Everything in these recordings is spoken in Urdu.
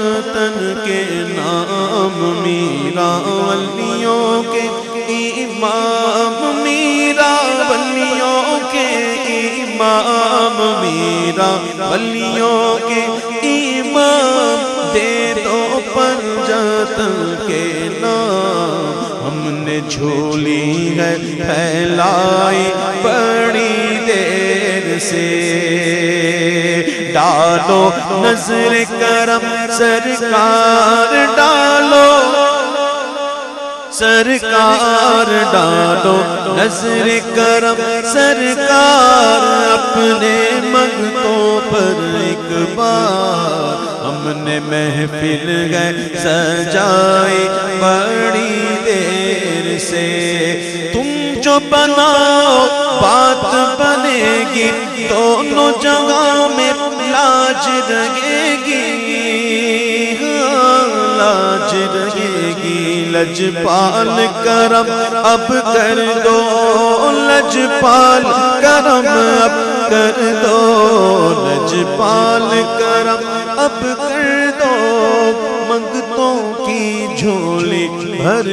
وطن کے نام میرا ولیوں کے امام میرا ولیوں کے امام میرا ولیوں کے امام دے دو پنجتن کے نام ہم نے جھولی ہے پھیلائی بڑی دیر سے ڈالو نظر کرم سرکار ڈالو سرکار ڈالو نظر کرم سرکار اپنے منگتوں پر ایک بار ہم نے محفل گئے سجائی بڑی دیر سے تم جو بناؤ بات بنے گی دونوں جگہ میں لاج رہے گی لاج رہے گی لجپال کرم اب کر دو لجپال کرم اب کر دو لجپال کرم اب کر دو منگتوں کی جھولی بھر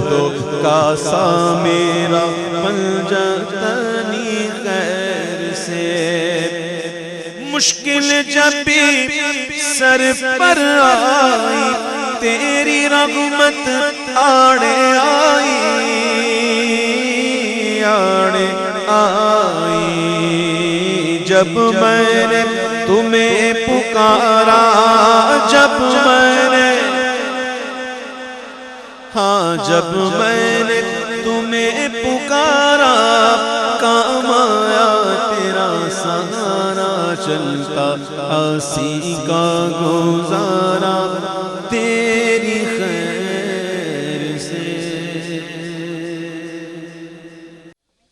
دو کاسا میرا پنجتنی خیر سے مشکل جب بھی سر پر آئی تیری رحمت آڑے آئی آڑے آئی جب میں نے تمہیں پکارا جب میں نے ہاں جب میں نے تمہیں پکارا کام آیا تیرا سہارا چلتا آسی کا گزارا